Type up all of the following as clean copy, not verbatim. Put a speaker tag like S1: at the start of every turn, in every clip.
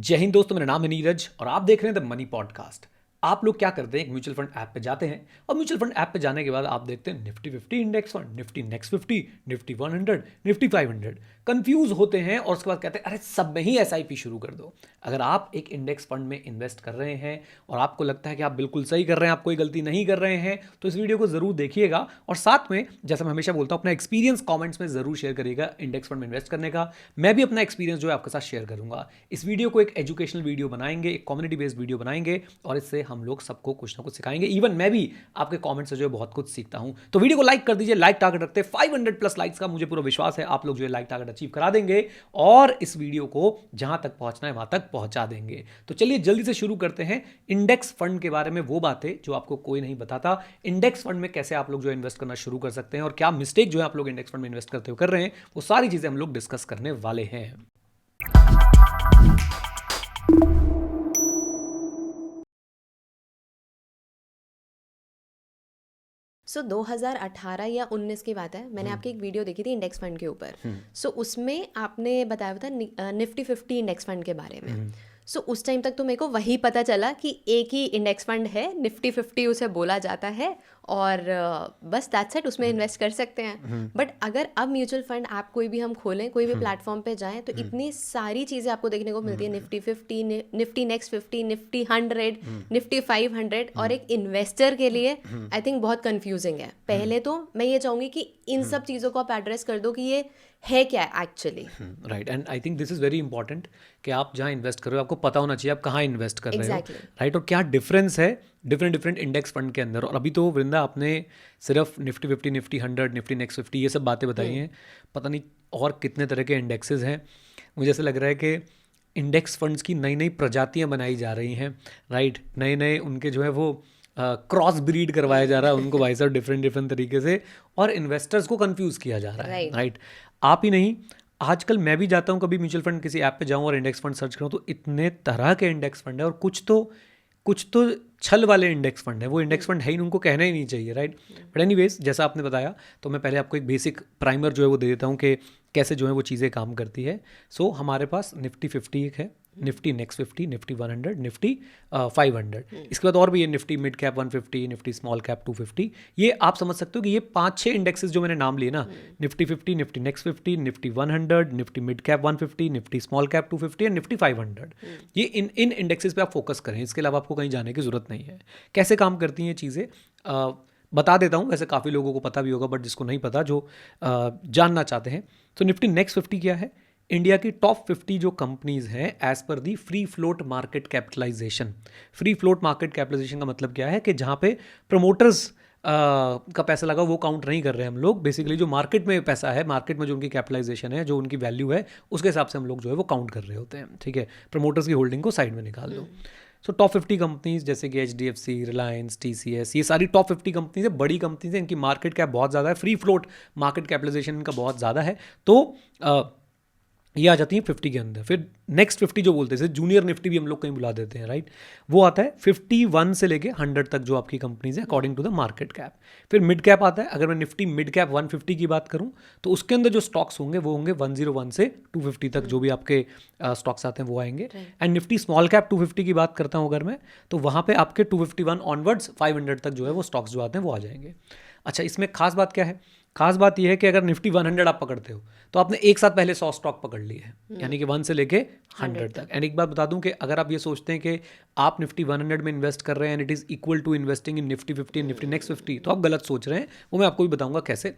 S1: जय हिंद दोस्तों, मेरा नाम है नीरज और आप देख रहे हैं द मनी पॉडकास्ट। आप लोग क्या करते हैं, एक म्यूचुअल फंड ऐप पे जाते हैं और म्यूचुअल फंड ऐप पे जाने के बाद आप देखते हैं Nifty 50 index fund, Nifty next 50, Nifty 100, Nifty 500। Confuse होते हैं और उसके बाद कहते हैं अरे सब में ही एसआईपी शुरू कर दो। अगर आप एक इंडेक्स फंड में इन्वेस्ट कर रहे हैं और आपको लगता है कि आप बिल्कुल सही कर रहे हैं, आप कोई गलती नहीं कर रहे हैं, तो इस वीडियो को जरूर देखिएगा और साथ में, जैसा मैं हमेशा बोलता हूं, अपना एक्सपीरियंस कमेंट्स में जरूर शेयर करिएगा इंडेक्स फंड में इन्वेस्ट करने का। मैं भी अपना एक्सपीरियंस जो है आपके साथ शेयर करूंगा। इस वीडियो को एक एजुकेशनल वीडियो बनाएंगे, एक कम्युनिटी बेस्ड वीडियो बनाएंगे और इससे हम लोग सबको कुछ ना कुछ सिखाएंगे। इवन मैं भी आपके कमेंट से जो है बहुत कुछ सीखता हूं। तो वीडियो को लाइक कर दीजिए, लाइक टारगेट रखते हैं 500 प्लस लाइक्स का। मुझे पूरा विश्वास है आप लोग जो है लाइक टारगेट अचीव करा देंगे और इस वीडियो को जहां तक पहुंचना है वहां तक पहुंचा देंगे। तो चलिए जल्दी से शुरू करते हैं इंडेक्स फंड के बारे में, वो बातें जो आपको कोई नहीं बताता। इंडेक्स फंड में कैसे आप लोग जो है इन्वेस्ट करना शुरू कर सकते हैं और क्या मिस्टेक जो है आप लोग इंडेक्स फंड में इन्वेस्ट करते हुए कर रहे हैं, वो सारी चीजें हम लोग डिस्कस करने वाले हैं।
S2: सो 2018 या 19 की बात है, मैंने आपकी एक वीडियो देखी थी इंडेक्स फंड के ऊपर। सो उसमें आपने बताया था निफ्टी 50 इंडेक्स फंड के बारे में। सो उस टाइम तक तो मेरे को वही पता चला कि एक ही इंडेक्स फंड है, निफ्टी 50 उसे बोला जाता है और बस दैट्स इट, उसमें इन्वेस्ट कर सकते हैं। बट अगर अब म्यूचुअल फंड आप कोई भी हम खोलें, कोई भी प्लेटफॉर्म पे जाएं, तो इतनी सारी चीज़ें आपको देखने को मिलती है। Nifty 50, Nifty next 50, Nifty 100, Nifty 500, और एक इन्वेस्टर के लिए आई थिंक बहुत कंफ्यूजिंग है। पहले तो मैं ये चाहूँगी कि इन सब चीज़ों को आप एड्रेस कर दो कि ये है क्या actually.
S1: Right, and I think this is very important कि आप जहाँ इन्वेस्ट कर रहे हो आपको पता होना चाहिए आप कहाँ इन्वेस्ट कर रहे हो, राइट, और क्या डिफरेंस है डिफरेंट इंडेक्स फंड के अंदर। और अभी तो वृंदा आपने सिर्फ निफ्टी 50, निफ्टी 100, निफ्टी नेक्स्ट 50 ये सब बातें बताई हैं। पता नहीं और कितने तरह के इंडेक्सेस हैं। मुझे ऐसा लग रहा है कि इंडेक्स फंड्स की नई नई प्रजातियाँ बनाई जा रही हैं, राइट। नए नए उनके जो है वो क्रॉस ब्रीड करवाया जा रहा है उनको भाई साहब, डिफरेंट तरीके से, और इन्वेस्टर्स को कंफ्यूज किया जा रहा है, राइट। आप ही नहीं, आजकल मैं भी जाता हूँ कभी म्यूचुअल फंड किसी ऐप पे जाऊँ और इंडेक्स फंड सर्च करूँ तो इतने तरह के इंडेक्स फंड है और कुछ तो छल वाले इंडेक्स फंड है। वो इंडेक्स फंड है ही, उनको कहना ही नहीं चाहिए, राइट। बट एनीवेज, जैसा आपने बताया तो मैं पहले आपको एक बेसिक प्राइमर जो है वो दे देता हूँ कि कैसे जो है वो चीज़ें काम करती है। सो हमारे पास निफ्टी 50 एक है, निफ्टी नेक्स्ट 50, निफ्टी 100, निफ्टी 500। इसके बाद और भी है Nifty mid cap 150, Nifty small cap 250। ये आप समझ सकते हो कि ये 5-6 इंडेक्सेस जो मैंने नाम लिए ना, Nifty 50, Nifty next 50, Nifty 100, Nifty mid cap 150, Nifty small cap 250 और निफ्टी 500। ये इन इंडेक्सेस पे आप फोकस करें, इसके अलावा आपको कहीं जाने की जरूरत नहीं है। कैसे काम करती हैं ये चीज़ें बता देता हूँ। वैसे काफ़ी लोगों को पता भी होगा, बट जिसको नहीं पता, जो जानना चाहते हैं, तो निफ्टी नेक्स्ट 50 क्या है? इंडिया की टॉप 50 जो कंपनीज हैं एज पर the free float market capitalization. Free float market capitalization का मतलब क्या है कि जहाँ पे प्रमोटर्स का पैसा लगा वो काउंट नहीं कर रहे हैं हम लोग। बेसिकली जो मार्केट में पैसा है, मार्केट में जो उनकी कैपिटलाइजेशन है, जो उनकी वैल्यू है, उसके हिसाब से हम लोग जो है वो काउंट कर रहे होते हैं, ठीक है। प्रमोटर्स की होल्डिंग को साइड में निकाल दो। सो टॉप 50 कंपनीज जैसे कि HDFC, रिलायंस, TCS, ये सारी टॉप 50 कंपनीज है, बड़ी कंपनीज है, इनकी मार्केट कैप बहुत ज़्यादा है, फ्री फ्लोट मार्केट कैपिटलाइजेशन इनका बहुत ज़्यादा है। तो ये आ जाती है 50 के अंदर। फिर नेक्स्ट 50 जो बोलते हैं, जैसे जूनियर निफ्टी भी हम लोग कहीं बुला देते हैं, राइट, वो आता है 51 से लेके 100 तक जो आपकी कंपनीज है according to the market cap. फिर मिड कैप आता है। अगर मैं निफ्टी मिड कैप 150 की बात करूं तो उसके अंदर जो स्टॉक्स होंगे वो होंगे 101 से 250 तक, जो भी आपके स्टॉक्स आते हैं वो आएंगे। एंड निफ्टी स्मॉल कैप 250 की बात करता हूं अगर मैं, तो वहाँ पे आपके 251 ऑनवर्ड्स 500 तक जो है वो स्टॉक्स जो आते हैं वो आ जाएंगे। अच्छा, इसमें खास बात क्या है? खास बात यह है कि अगर निफ्टी 100 आप पकड़ते हो तो आपने एक साथ पहले 100 स्टॉक पकड़ लिए हैं, यानी कि 1 से लेके 100 तक। एंड एक बात बता दूं कि अगर आप ये सोचते हैं कि आप निफ्टी 100 में इन्वेस्ट कर रहे हैं and it is equal to investing in Nifty 50 and Nifty next 50, तो आप गलत सोच रहे हैं। वो मैं आपको भी बताऊंगा कैसे।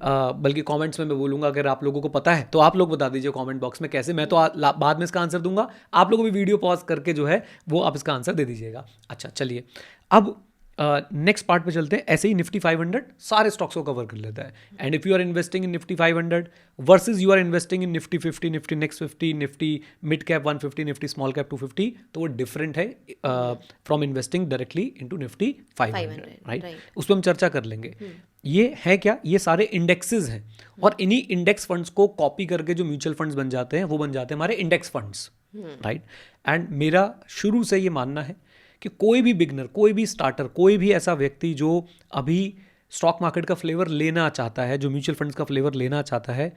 S1: बल्कि कमेंट्स में मैं बोलूंगा, अगर आप लोगों को पता है तो आप लोग बता दीजिए कमेंट बॉक्स में कैसे। मैं तो बाद में इसका आंसर दूंगा, आप लोगों को भी वीडियो पॉज करके जो है वो आप इसका आंसर दे दीजिएगा। अच्छा चलिए, अब नेक्स्ट पार्ट पे चलते हैं। ऐसे ही निफ्टी 500 सारे स्टॉक्स को कवर कर लेता है। And if you are investing in Nifty 500 versus you are investing in Nifty 50, Nifty next 50, Nifty mid cap 150, Nifty small cap 250, तो वो डिफरेंट है from investing directly into Nifty 500, right. उस पर हम चर्चा कर लेंगे। ये है क्या? ये सारे इंडेक्सेस हैं और इन्हीं इंडेक्स फंड्स को कॉपी करके जो म्यूचुअल फंड्स बन जाते हैं वो बन जाते हैं हमारे इंडेक्स फंड्स, राइट। एंड मेरा शुरू से ये मानना है कि कोई भी बिगनर, कोई भी स्टार्टर, कोई भी ऐसा व्यक्ति जो अभी स्टॉक मार्केट का फ्लेवर लेना चाहता है, जो म्यूचुअल फंड्स का फ्लेवर लेना चाहता है,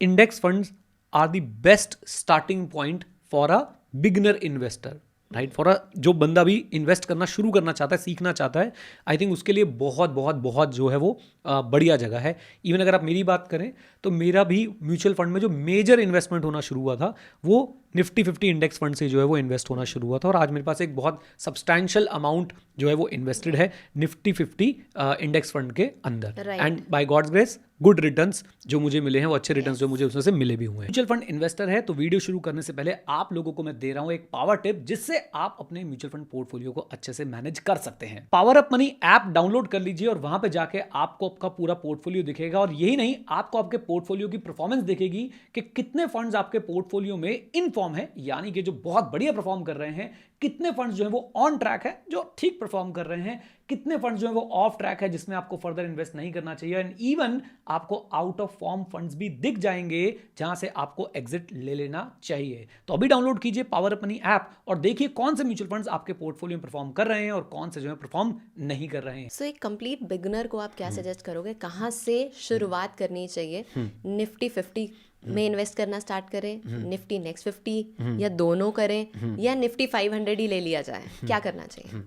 S1: index funds are the best starting point for a beginner investor, right, for जो बंदा भी इन्वेस्ट करना शुरू करना चाहता है, सीखना चाहता है, आई थिंक उसके लिए बहुत बहुत बहुत जो है वो बढ़िया जगह है। इवन अगर आप मेरी बात करें तो मेरा भी म्यूचुअल फंड में जो मेजर इन्वेस्टमेंट होना शुरू हुआ था वो निफ्टी 50 इंडेक्स फंड से जो है वो इन्वेस्ट होना शुरू हुआ था, और आज मेरे पास एक बहुत सब्सटैंशियल अमाउंट जो है वो इन्वेस्टेड है निफ्टी 50 इंडेक्स फंड के अंदर, and by God's grace good returns जो मुझे मिले हैं वो अच्छे रिटर्न्स जो मुझे उसमें से मिले भी हुए हैं। म्यूचुअल फंड इन्वेस्टर है तो वीडियो शुरू करने से पहले आप लोगों को मैं दे रहा हूं एक पावर टिप जिससे आप अपने म्यूचुअल फंड पोर्टफोलियो को अच्छे से मैनेज कर सकते हैं। Power up money app download कर लीजिए और वहां पे जाके आपको आपका पूरा पोर्टफोलियो दिखेगा, और यही नहीं, आपको आपके पोर्टफोलियो की परफॉर्मेंस दिखेगी कि कितने फंड्स आपके पोर्टफोलियो में इन फॉर्म है, यानी कि जो बहुत बढ़िया परफॉर्म कर रहे हैं, कितने फंड्स जो है वो ऑन ट्रैक है जो ठीक परफॉर्म कर रहे हैं, कितने फंड्स जो है वो ऑफ ट्रैक है जिसमें आपको फर्दर इन्वेस्ट नहीं करना चाहिए, एंड इवन आपको आउट ऑफ फॉर्म फंड्स भी दिख जाएंगे जहां से आपको एग्जिट ले लेना चाहिए। तो अभी डाउनलोड कीजिए पावर अप मनी ऐप और देखिए कौन से म्यूचुअल फंड्स आपके पोर्टफोलियो में परफॉर्म कर रहे हैं और कौन से जो है परफॉर्म नहीं कर रहे हैं।
S2: सो एक कंप्लीट बिगनर को आप क्या सजेस्ट करोगे, कहां से शुरुआत करनी चाहिए? निफ्टी 50 में इन्वेस्ट करना स्टार्ट करें, निफ्टी नेक्स्ट 50, या दोनों करें, या निफ्टी 500 ही ले लिया जाए, क्या करना चाहिए?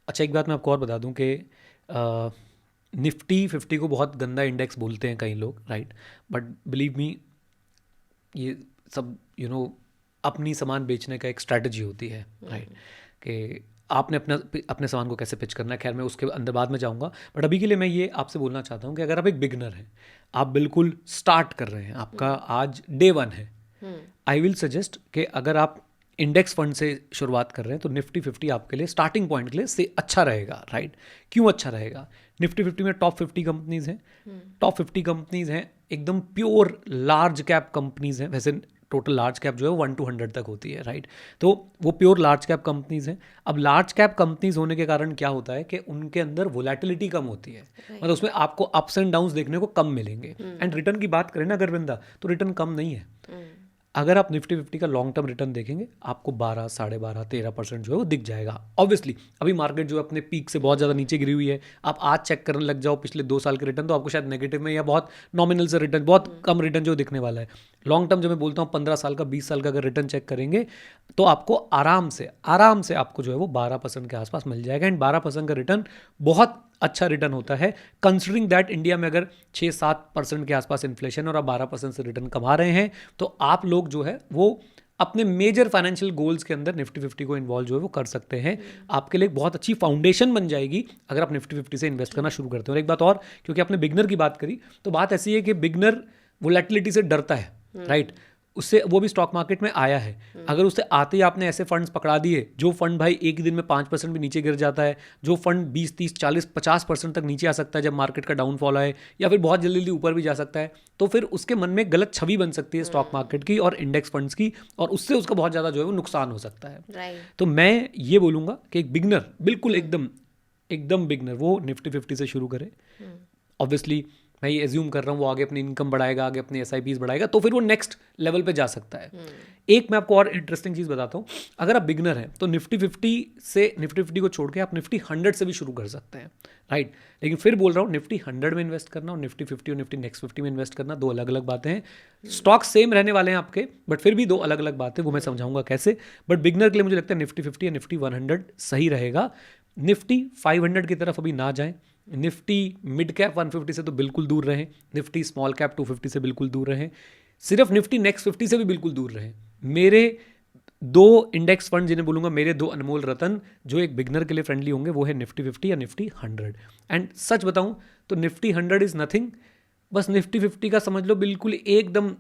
S1: अच्छा, एक बात मैं आपको और बता दूं कि निफ्टी 50 को बहुत गंदा इंडेक्स बोलते हैं कई लोग, राइट, बट बिलीव मी ये सब अपनी सामान बेचने का एक स्ट्रैटेजी होती है, राइट, कि आपने अपने सामान को कैसे पिच करना है। खैर मैं उसके अंदर बाद में जाऊंगा, बट अभी के लिए मैं ये आपसे बोलना चाहता हूँ कि अगर आप एक बिगनर हैं, आप बिल्कुल स्टार्ट कर रहे हैं, आपका आज डे 1 है, आई विल सजेस्ट कि अगर आप इंडेक्स फंड से शुरुआत कर रहे हैं तो निफ्टी 50 आपके लिए स्टार्टिंग पॉइंट के लिए से अच्छा रहेगा, राइट। क्यों अच्छा रहेगा? निफ्टी 50 में टॉप 50 कंपनीज हैं, टॉप 50 कंपनीज हैं एकदम प्योर लार्ज कैप कंपनीज हैं। वैसे टोटल लार्ज कैप जो है 1 to 100 तक होती है, राइट, तो वो प्योर लार्ज कैप कंपनीज हैं। अब लार्ज कैप कंपनीज होने के कारण क्या होता है कि उनके अंदर वोलेटिलिटी कम होती है, मतलब उसमें आपको अप्स एंड डाउन्स देखने को कम मिलेंगे। एंड रिटर्न की बात करें ना अरविंदा, तो रिटर्न कम नहीं है। अगर आप निफ्टी 50 का लॉन्ग टर्म रिटर्न देखेंगे आपको 12, 12.5, 13% जो है वो दिख जाएगा। ऑब्वियसली अभी मार्केट जो है अपने पीक से बहुत ज़्यादा नीचे गिरी हुई है, आप आज चेक करने लग जाओ पिछले 2 साल के रिटर्न तो आपको शायद नेगेटिव में या बहुत नॉमिनल से रिटर्न, बहुत कम रिटर्न जो दिखने वाला है। लॉन्ग टर्म जो मैं बोलता हूँ 15 साल का, 20 साल का अगर रिटर्न चेक करेंगे तो आपको आराम से आपको जो है वो 12% के आसपास मिल जाएगा। एंड 12% का रिटर्न बहुत अच्छा रिटर्न होता है, कंसिडरिंग दैट इंडिया में अगर 6-7% के आसपास इन्फ्लेशन और आप 12% से रिटर्न कमा रहे हैं, तो आप लोग जो है वो अपने मेजर फाइनेंशियल गोल्स के अंदर निफ्टी 50 को इन्वॉल्व जो है वो कर सकते हैं। आपके लिए बहुत अच्छी फाउंडेशन बन जाएगी अगर आप निफ्टी 50 से इन्वेस्ट करना शुरू करते हैं। और एक बात और, क्योंकि आपने बिगनर की बात करी, तो बात ऐसी है कि बिगनर वोलेटिलिटी से डरता है, राइट, उससे वो भी स्टॉक मार्केट में आया है। अगर उससे आते ही आपने ऐसे फंड्स पकड़ा दिए जो फंड भाई एक ही दिन में 5% भी नीचे गिर जाता है, जो फंड 20, 30, 40, 50% तक नीचे आ सकता है जब मार्केट का डाउनफॉल आए, या फिर बहुत जल्दी ऊपर भी जा सकता है, तो फिर उसके मन में गलत छवि बन सकती है स्टॉक मार्केट की और इंडेक्स फंड्स की, और उससे उसका बहुत ज़्यादा जो है वो नुकसान हो सकता है। तो मैं ये बोलूँगा कि एक बिगनर, बिल्कुल एकदम बिगनर, वो निफ्टी 50 से शुरू करे। ऑब्वियसली मैं ये एज्यूम कर रहा हूँ वो आगे अपनी इनकम बढ़ाएगा, आगे अपनी SIPs बढ़ाएगा, तो फिर वो नेक्स्ट लेवल पे जा सकता है। एक मैं आपको और इंटरेस्टिंग चीज़ बताता हूँ, अगर आप बिगनर हैं तो निफ्टी 50 को छोड़ के आप निफ्टी 100 से भी शुरू कर सकते हैं, राइट। लेकिन फिर बोल रहा हूँ निफ्टी 100 में इन्वेस्ट करना और निफ्टी 50 और निफ्टी नेक्स्ट 50 में इन्वेस्ट करना 2 अलग अलग बातें हैं। स्टॉक सेम रहने वाले हैं आपके, बट फिर भी 2 अलग अलग बातें, वो मैं समझाऊंगा कैसे। बट बिगनर के लिए मुझे लगता है निफ्टी 50 या निफ्टी 100 सही रहेगा। निफ्टी 500 की तरफ अभी ना जाएं, निफ्टी मिड कैप 150 से तो बिल्कुल दूर रहें, निफ्टी स्मॉल कैप 250 से बिल्कुल दूर रहें, सिर्फ निफ्टी नेक्स्ट 50 से भी बिल्कुल दूर रहें। मेरे 2 इंडेक्स फंड जिन्हें बोलूँगा मेरे 2 अनमोल रतन, जो एक बिगनर के लिए फ्रेंडली होंगे, वो है निफ्टी 50 या निफ्टी 100। एंड सच बताऊँ तो निफ्टी 100 इज़ नथिंग, बस निफ्टी 50 का समझ लो बिल्कुल एकदम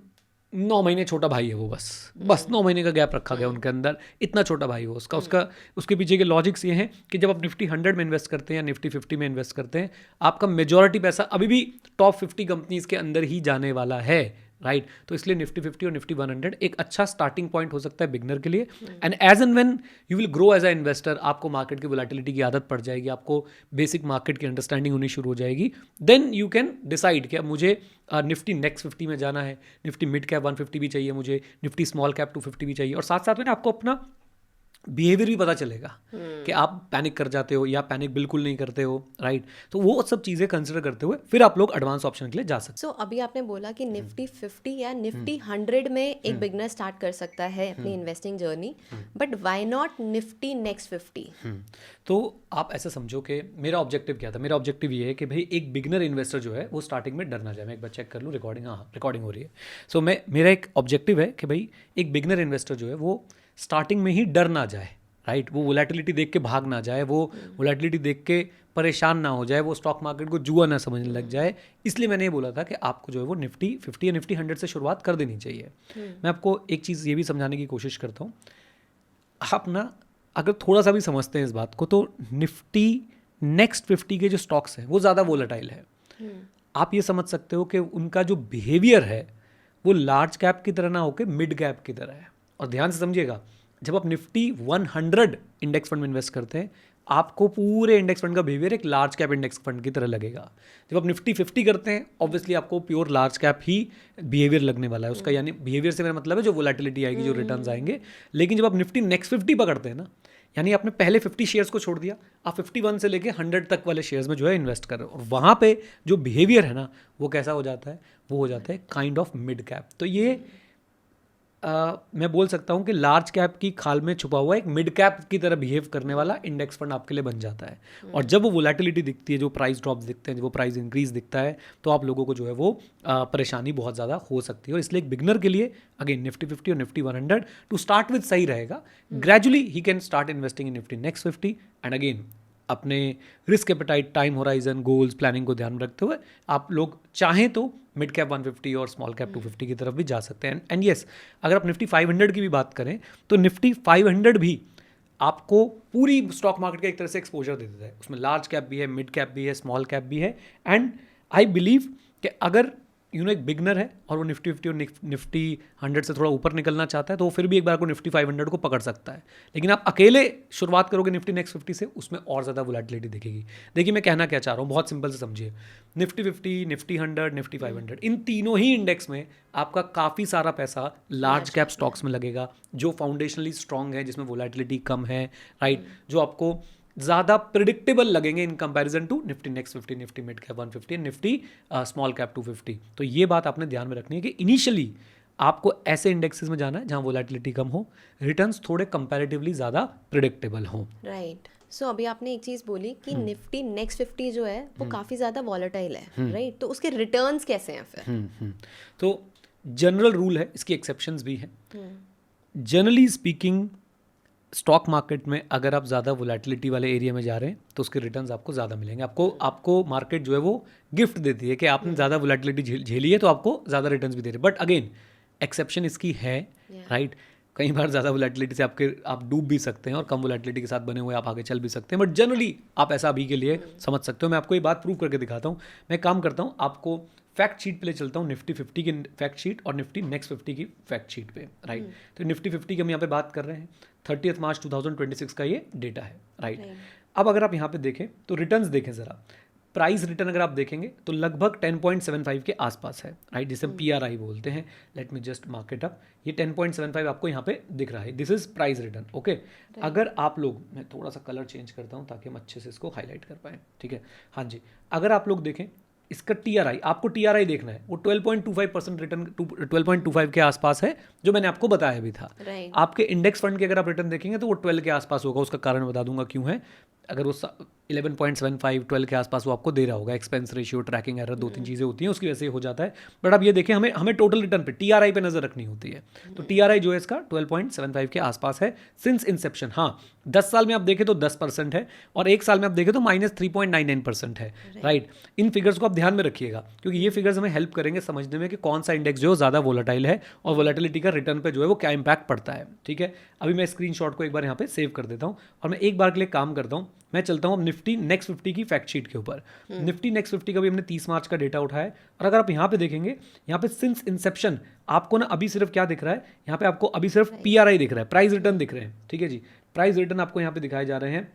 S1: 9 महीने छोटा भाई है वो, बस 9 महीने का गैप रखा गया उनके अंदर, इतना छोटा भाई हो उसके पीछे के लॉजिक्स ये हैं कि जब आप निफ्टी 100 में इन्वेस्ट करते हैं या निफ्टी 50 में इन्वेस्ट करते हैं, आपका मेजॉरिटी पैसा अभी भी टॉप 50 कंपनीज के अंदर ही जाने वाला है, राइट। तो इसलिए निफ्टी 50 और निफ्टी 100 एक अच्छा स्टार्टिंग पॉइंट हो सकता है बिगनर के लिए। And as and when you will grow as a investor, आपको मार्केट की वोलेटिलिटी की आदत पड़ जाएगी, आपको बेसिक मार्केट की अंडरस्टैंडिंग होनी शुरू हो जाएगी, देन यू कैन डिसाइड कि अब मुझे निफ्टी नेक्स्ट 50 में जाना है, निफ्टी मिड कैप 150 भी चाहिए मुझे, निफ्टी स्मॉल कैप 250 भी चाहिए, और साथ साथ में आपको अपना बिहेवियर भी पता चलेगा कि आप पैनिक कर जाते हो या पैनिक बिल्कुल नहीं करते हो, राइट। तो वो सब चीज़ें कंसिडर करते हुए फिर आप लोग एडवांस ऑप्शन के लिए जा सकते
S2: सो अभी आपने बोला कि निफ्टी 50 या निफ्टी 100 में एक बिगनर स्टार्ट कर सकता है अपनी investing journey, but why not Nifty next 50?
S1: तो आप ऐसा समझो कि मेरा ऑब्जेक्टिव क्या था। मेरा ऑब्जेक्टिव ये है कि भाई एक बिगनर इन्वेस्टर जो है वो स्टार्टिंग में डर ना जाए। मैं एक बार चेक कर लूँ रिकॉर्डिंग, हाँ रिकॉर्डिंग हो रही है। सो मेरा एक ऑब्जेक्टिव है कि भाई एक बिगनर इन्वेस्टर जो है वो स्टार्टिंग में ही डर ना जाए, राइट। वो वोलेटिलिटी देख के भाग ना जाए, वो वोलेटिलिटी देख के परेशान ना हो जाए, वो स्टॉक मार्केट को जुआ ना समझने लग जाए। इसलिए मैंने ये बोला था कि आपको जो है वो निफ्टी 50 या निफ्टी 100 से शुरुआत कर देनी चाहिए। मैं आपको एक चीज़ ये भी समझाने की कोशिश करता हूँ। आप ना अगर थोड़ा सा भी समझते हैं इस बात को, तो निफ्टी नेक्स्ट 50 के जो स्टॉक्स हैं वो ज़्यादा वोलेटाइल है। आप ये समझ सकते हो कि उनका जो बिहेवियर है वो लार्ज कैप की तरह ना होकर मिड कैप की तरह है। और ध्यान से समझिएगा, जब आप निफ्टी 100 इंडेक्स फंड में इन्वेस्ट करते हैं, आपको पूरे इंडेक्स फंड का बिहेवियर एक लार्ज कैप इंडेक्स फंड की तरह लगेगा। जब आप निफ्टी 50 करते हैं, ऑब्वियसली आपको प्योर लार्ज कैप ही बिहेवियर लगने वाला है उसका। यानी बिहेवियर से मेरा मतलब है जो वोलेटिलिटी आएगी, जो रिटर्न्स आएंगे। लेकिन जब आप निफ्टी नेक्स्ट 50 पकड़ते हैं ना, यानी आपने पहले 50 शेयर्स को छोड़ दिया, आप 51 से लेके 100 तक वाले शेयर्स में जो है इन्वेस्ट कर रहे हो, और वहाँ पे जो बिहेवियर है ना वो कैसा हो जाता है, वो हो जाता है काइंड ऑफ मिड कैप। तो ये मैं बोल सकता हूँ कि लार्ज कैप की खाल में छुपा हुआ एक मिड कैप की तरह बिहेव करने वाला इंडेक्स फंड आपके लिए बन जाता है। और जब वो वोलेटिलिटी दिखती है, जो प्राइस ड्रॉप्स दिखते हैं, जब वो प्राइस इंक्रीज दिखता है, तो आप लोगों को जो है वो परेशानी बहुत ज़्यादा हो सकती है। और इसलिए एक बिगनर के लिए अगेन निफ्टी 50 और निफ्टी 100 टू स्टार्ट विद सही रहेगा। ग्रेजुअली ही can start investing in Nifty next 50 and again अपने risk appetite, time horizon, goals, planning को ध्यान में रखते हुए आप लोग चाहें तो मिड कैप 150 और स्मॉल कैप 250 की तरफ भी जा सकते हैं। एंड यस, अगर आप निफ्टी 500 की भी बात करें तो निफ्टी 500 भी आपको पूरी स्टॉक मार्केट का एक तरह से एक्सपोजर दे देता है। उसमें लार्ज कैप भी है, मिड कैप भी है, स्मॉल कैप भी है। एंड आई बिलीव कि अगर एक बिगनर है और वो निफ्टी 50 और निफ्टी 100 से थोड़ा ऊपर निकलना चाहता है, तो वो फिर भी एक बार को निफ्टी 500 को पकड़ सकता है। लेकिन आप अकेले शुरुआत करोगे निफ्टी नेक्स्ट 50 से, उसमें और ज़्यादा वोलेटिलिटी दिखेगी। देखिए मैं कहना क्या चाह रहा हूँ, बहुत सिंपल से समझिए। निफ्टी 50, निफ्टी 100, निफ्टी 500, इन तीनों ही इंडेक्स में आपका काफ़ी सारा पैसा लार्ज कैप स्टॉक्स में लगेगा, जो फाउंडेशनली स्ट्रॉन्ग है, जिसमें वोलेटिलिटी कम है, राइट, जो आपको ज़्यादा प्रिडिक्टेबल लगेंगे in comparison to Nifty next 50, Nifty mid cap 150, Nifty small cap 250। तो ये बात आपने ध्यान में रखनी है कि इनिशियली आपको ऐसे इंडेक्सेस में जाना है जहां वोलेटिलिटी कम हो, रिटर्न्स थोड़े कंपैरेटिवली ज़्यादा प्रिडिक्टेबल हो।
S2: राइट। सो अभी आपने एक चीज़ बोली कि निफ्टी नेक्स्ट 50 जो है वो काफ़ी ज़्यादा वॉलेटाइल है, राइट। तो उसके रिटर्न्स कैसे हैं फिर?
S1: तो जनरल रूल है, इसकी एक्सेप्शंस भी हैं। जनरली स्पीकिंग स्टॉक मार्केट में अगर आप ज़्यादा वोलेटिलिटी वाले एरिया में जा रहे हैं तो उसके रिटर्न्स आपको ज़्यादा मिलेंगे। आपको मार्केट जो है वो गिफ्ट देती है कि आपने ज़्यादा वोलेटिलिटी झेली है तो आपको ज़्यादा रिटर्न्स भी दे रहे हैं। बट अगेन एक्सेप्शन इसकी है, राइट। कई बार ज़्यादा वोलेटिलिटी से आप डूब भी सकते हैं और कम वोलेटिलिटी के साथ बने हुए आप आगे चल भी सकते हैं। बट जनरली आप ऐसा अभी के लिए समझ सकते हो। मैं आपको ये बात प्रूव करके दिखाता हूँ। मैं काम करता हूँ, आपको फैक्ट शीट पे ले चलता हूँ, निफ्टी 50 की फैक्ट शीट और निफ्टी नेक्स्ट 50 की फैक्ट शीट पे, राइट। तो निफ्टी 50 की हम यहाँ पे बात कर रहे हैं, 30 मार्च 2026 का ये डेटा है, राइट। अब अगर आप यहाँ पे देखें तो रिटर्न्स देखें ज़रा, प्राइस रिटर्न अगर आप देखेंगे तो लगभग 10.75 के आसपास है, राइट, जिसे हम PRI बोलते हैं। Let me just mark it up. ये 10.75 आपको यहाँ पे दिख रहा है, this is price return, okay. अगर आप लोग, मैं थोड़ा सा कलर चेंज करता हूँ ताकि हम अच्छे से इसको हाईलाइट कर पाएँ, ठीक है, हाँ जी। अगर आप लोग देखें इसका TRI, आपको TRI देखना है, वो 12.25% रिटर्न 12.25 के आसपास है, जो मैंने आपको बताया भी था। आपके इंडेक्स फंड के अगर आप रिटर्न देखेंगे तो वो 12 के आसपास होगा। उसका कारण बता दूंगा क्यों है। अगर वो 11.75 12 के आसपास वो आपको दे रहा होगा, एक्सपेंस रेशियो, ट्रैकिंग एरर, 2-3 चीज़ें होती हैं, उसकी वजह से हो जाता है। बट अब ये देखें, हमें टोटल रिटर्न पे TRI पे नजर रखनी होती है। तो TRI जो है इसका 12.75 के आसपास है सिंस इंसेप्शन। हाँ, 10 साल में आप देखें तो 10% है और 1 साल में आप देखें तो -3.99% है, राइट। इन फिगर्स को आप ध्यान में रखिएगा क्योंकि ये फिगर्स हमें हेल्प करेंगे समझने में कि कौन सा इंडेक्स जो है ज़्यादा वोलेटाइल है और वोलेटिलिटी का रिटर्न पे जो है वो क्या इंपैक्ट पड़ता है, ठीक है। अभी मैं स्क्रीनशॉट को एक बार यहाँ पे सेव कर देता हूँ और मैं एक बार के लिए काम करता हूँ। मैं चलता हूँ अब निफ्टी नेक्स्ट 50 की फैक्ट शीट के ऊपर। निफ्टी नेक्स्ट 50 का भी हमने 30 मार्च का डेटा उठाया है और अगर आप यहाँ पे देखेंगे, यहाँ पे सिंस इंसेप्शन आपको ना अभी सिर्फ क्या दिख रहा है, यहाँ पे आपको अभी सिर्फ PRI दिख रहा है, प्राइस रिटर्न दिख रहे हैं, ठीक है जी। प्राइस रिटर्न आपको यहाँ पे दिखाए जा रहे हैं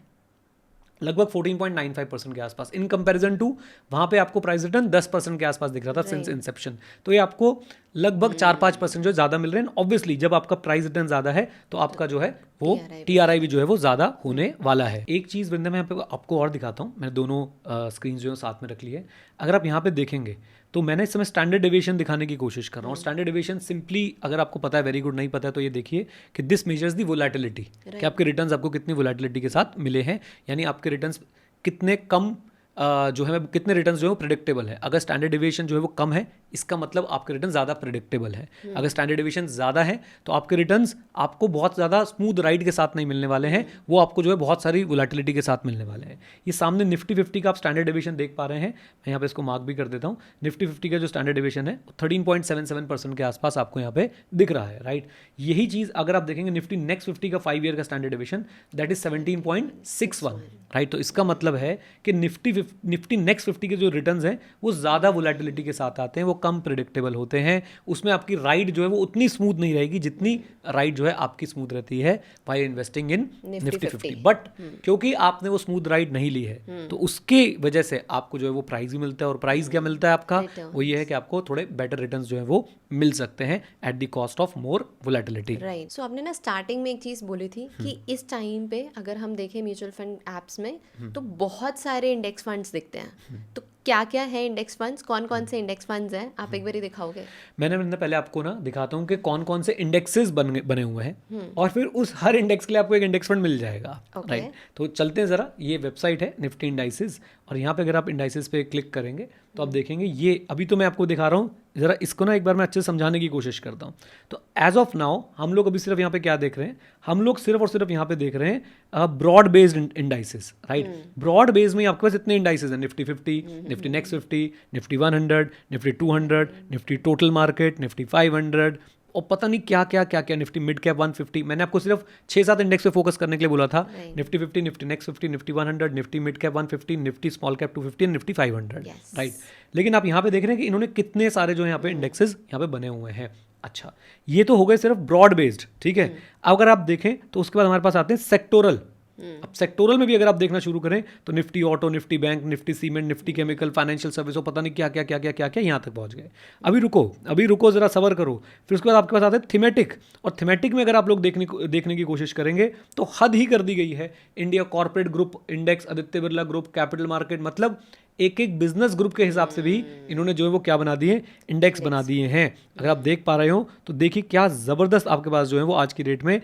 S1: लगभग 14.95% के आसपास, इन कंपैरिजन टू वहाँ पे आपको प्राइस रिटर्न 10% के आसपास दिख रहा था सिंस इंसेप्शन। तो ये आपको लगभग 4-5% जो ज़्यादा मिल रहे हैं। ऑब्वियसली जब आपका प्राइस रिटर्न ज़्यादा है तो आपका जो है वो TRI भी जो है वो ज़्यादा होने वाला है। एक चीज़ वृंदा मैं यहाँ पे आपको और दिखाता हूँ, मैंने दोनों स्क्रीन जो है साथ में रख ली है। अगर आप यहाँ पे देखेंगे तो मैंने इस समय स्टैंडर्ड डेविएशन दिखाने की कोशिश कर रहा हूँ। स्टैंडर्ड डेविएशन सिंपली अगर आपको पता है, वेरी गुड, नहीं पता है तो ये देखिए कि दिस मेजर्स दी वोलेटिलिटी, कि आपके रिटर्न्स आपको कितनी वोलेटिलिटी के साथ मिले हैं, यानी आपके रिटर्न्स कितने कम जो है कितने रिटर्न्स जो है वो प्रेडिक्टेबल है। अगर स्टैंडर्ड डेविएशन जो है वो कम है, इसका मतलब आपके रिटर्न ज़्यादा प्रेडिक्टेबल है। अगर स्टैंडर्ड डेविएशन ज़्यादा है तो आपके रिटर्न्स आपको बहुत ज़्यादा स्मूथ राइड के साथ नहीं मिलने वाले हैं, वो आपको जो है बहुत सारी वोलेटिलिटी के साथ मिलने वाले हैं। ये सामने निफ्टी 50 का आप स्टैंडर्ड डेविएशन देख पा रहे हैं, मैं यहाँ पे इसको मार्क भी कर देता हूँ। निफ्टी 50 का जो स्टैंडर्ड डेविएशन है 13.77% के आसपास आपको यहाँ पे दिख रहा है, राइट। यही चीज़ अगर आप देखेंगे निफ्टी नेक्स्ट 50 का 5 ईयर का standard deviation that is 17.61, right. तो इसका मतलब है कि निफ्टी नेक्स्ट 50 के जो रिटर्न्स हैं वो ज़्यादा वोलेटिलिटी के साथ आते हैं, वो कम प्रेडिक्टेबल होते हैं, उसमें आपकी राइड जो है वो उतनी स्मूथ नहीं रहेगी जितनी राइड जो है आपकी स्मूथ रहती है while investing in Nifty 50। But क्योंकि आपने वो स्मूथ राइड नहीं ली है तो उसके वजह से आपको जो है वो प्राइस भी मिलता है, और प्राइस क्या मिलता है आपका, वो ये है कि आपको थोड़े बेटर रिटर्न्स जो है वो मिल सकते हैं at the cost of more volatility,
S2: right. So आपने ना स्टार्टिंग में एक चीज़ बोली थी कि इस टाइम पे अगर हम देखें म्यूचुअल फंड एप्स में तो बहुत सारे इंडेक्स फंड्स दिखते हैं, तो क्या क्या है इंडेक्स फंड्स, कौन कौन से इंडेक्स फंड्स हैं, आप एक बार ही दिखाओगे?
S1: मैंने पहले आपको ना दिखाता हूँ कि कौन कौन से इंडेक्सेस बने हुए हैं, और फिर उस हर इंडेक्स के लिए आपको एक इंडेक्स फंड मिल जाएगा, राइट। तो चलते हैं ज़रा, ये वेबसाइट है निफ्टी इंडाइसेस, और यहाँ पे अगर आप इंडाइसेस पे क्लिक करेंगे तो आप देखेंगे ये अभी तो मैं आपको दिखा रहा हूँ, ज़रा इसको ना एक बार मैं अच्छे से समझाने की कोशिश करता हूँ। तो एज ऑफ नाउ हम लोग अभी सिर्फ यहाँ पे क्या देख रहे हैं, हम लोग सिर्फ और सिर्फ यहाँ पे देख रहे हैं broad based indices, right. Broad base में आपके पास इतने इंडाइसेस हैं, Nifty 50, Nifty next 50, Nifty 100, Nifty 200, Nifty total market, Nifty 500, और पता नहीं क्या क्या क्या क्या, निफ्टी मिड कैप 150। मैंने आपको सिर्फ 6-7 इंडेक्स पे फोकस करने के लिए बोला था, Nifty 50, Nifty next 50, Nifty 100, Nifty mid cap 150, Nifty small cap 250, Nifty 500, right. लेकिन आप यहाँ पे देख रहे हैं कि इन्होंने कितने सारे जो है यहाँ पे इंडेक्सेस यहाँ पे बने हुए हैं। अच्छा, ये तो हो गए सिर्फ ब्रॉड बेस्ड, ठीक है। अगर आप देखें तो उसके बाद हमारे पास आते हैं सेक्टोरल। अब सेक्टोरल में भी अगर आप देखना शुरू करें तो Nifty auto, Nifty bank, Nifty cement, Nifty chemical, financial service, पता नहीं क्या क्या क्या क्या क्या क्या यहाँ तक पहुँच गए। अभी रुको ज़रा सबर करो। फिर उसके बाद आपके पास आते हैं थीमेटिक, और थीमेटिक में अगर आप लोग देखने की कोशिश करेंगे तो हद ही कर दी गई है। India corporate group index, Aditya Birla group, capital market, मतलब एक एक बिजनेस ग्रुप के हिसाब से भी इन्होंने जो है वो क्या बना दिए, इंडेक्स बना दिए हैं। अगर आप देख पा रहे हो तो देखिए क्या ज़बरदस्त आपके पास जो है वो आज की डेट में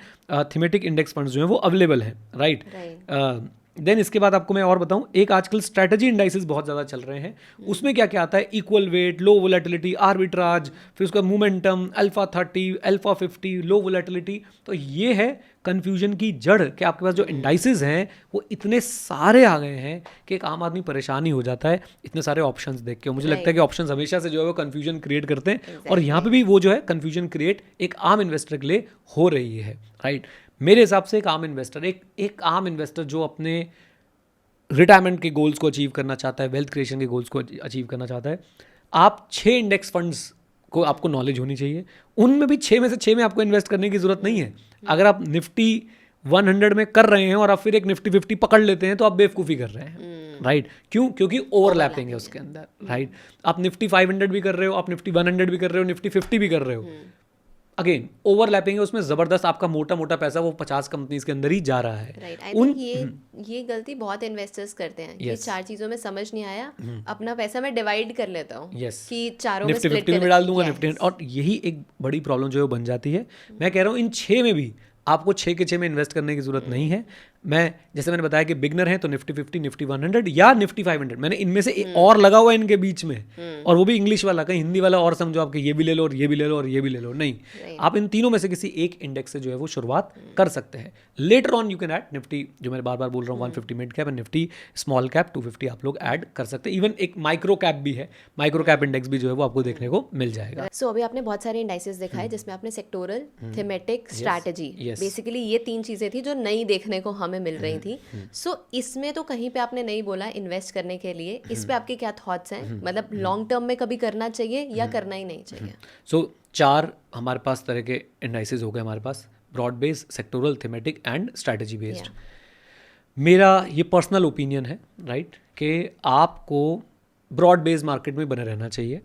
S1: थीमेटिक इंडेक्स फंड्स जो है वो अवेलेबल हैं, राइट। देन इसके बाद आपको मैं और बताऊं, एक आजकल स्ट्रैटेजी इंडाइसेस बहुत ज़्यादा चल रहे हैं, उसमें क्या क्या आता है, इक्वल वेट, लो वोलेटिलिटी, आर्बिट्राज, फिर उसका मोमेंटम, अल्फा 30, अल्फा 50, लो वोलेटिलिटी। तो ये है कन्फ्यूजन की जड़ कि आपके पास जो इंडाइसेस हैं वो इतने सारे आ गए हैं कि एक आम आदमी परेशान ही हो जाता है इतने सारे ऑप्शंस देख के। मुझे लगता है कि ऑप्शंस हमेशा से जो है वो कन्फ्यूजन क्रिएट करते हैं, और यहाँ पे भी वो जो है कन्फ्यूजन क्रिएट एक आम इन्वेस्टर के लिए हो रही है, राइट। मेरे हिसाब से एक आम इन्वेस्टर जो अपने रिटायरमेंट के गोल्स को अचीव करना चाहता है, वेल्थ क्रिएशन के गोल्स को अचीव करना चाहता है, आप 6 इंडेक्स फंड्स को आपको नॉलेज होनी चाहिए। उनमें भी 6 में से 6 में आपको इन्वेस्ट करने की ज़रूरत नहीं है। अगर आप निफ्टी 100 में कर रहे हैं और आप फिर एक निफ्टी 50 पकड़ लेते हैं तो आप बेवकूफ़ी कर रहे हैं, राइट। क्यों? क्योंकि ओवरलैपिंग है उसके अंदर, राइट। आप निफ्टी 500 भी कर रहे हो, आप निफ्टी 100 भी कर रहे हो, निफ्टी 50 भी कर रहे हो, अगेन ओवरलैपिंग है उसमें, जबरदस्त आपका मोटा मोटा पैसा वो 50 कंपनीज के अंदर ही जा रहा है,
S2: राइट। आई थिंक ये गलती बहुत इन्वेस्टर्स करते हैं कि 4 चीज़ों में समझ नहीं आया, अपना पैसा मैं डिवाइड कर लेता हूँ कि चारों में
S1: निफ्टी 50 में डाल दूंगा, निफ्टी, और यही एक बड़ी प्रॉब्लम जो है बन जाती है। मैं कह रहा हूँ इन 6 में भी आपको 6 के 6 में इन्वेस्ट करने की जरूरत नहीं है। मैं जैसे मैंने बताया कि बिगनर है तो निफ्टी 50, निफ्टी 100 या निफ्टी 500, मैंने इनमें से और लगा हुआ है इनके बीच में, और वो भी इंग्लिश वाला, कहीं हिंदी वाला और समझो आपके ये भी ले लो और ये भी ले लो और ये भी ले लो, नहीं। आप इन तीनों में से किसी एक इंडेक्स से जो है वो शुरुआत कर सकते हैं। Later on you can add Nifty, जो मैं बार बार बोल रहा हूँ, 150 mid cap, Nifty small cap 250 आप लोग ऐड कर सकते हैं। इवन एक माइक्रो कैप भी है, माइक्रो कैप इंडेक्स भी जो है वो आपको देखने को मिल जाएगा।
S2: सो अभी आपने बहुत सारे इंडाइसेस दिखाए जिसमें आपने सेक्टोरल, थीमेटिक, स्ट्रैटेजी, बेसिकली ये 3 चीज़ें थी जो नई देखने को हमें मिल रही थी। सो इसमें तो कहीं पे आपने नहीं बोला इन्वेस्ट करने के लिए, इस पे आपके क्या थॉट्स हैं, मतलब लॉन्ग टर्म में कभी करना चाहिए या करना ही नहीं चाहिए?
S1: सो 4 हमारे पास तरह के इंडाइसेस हो गए हमारे पास, broad based, sectoral, thematic and strategy based. मेरा ये पर्सनल ओपिनियन है, राइट, कि आपको ब्रॉड बेस्ड मार्केट में बने रहना चाहिए,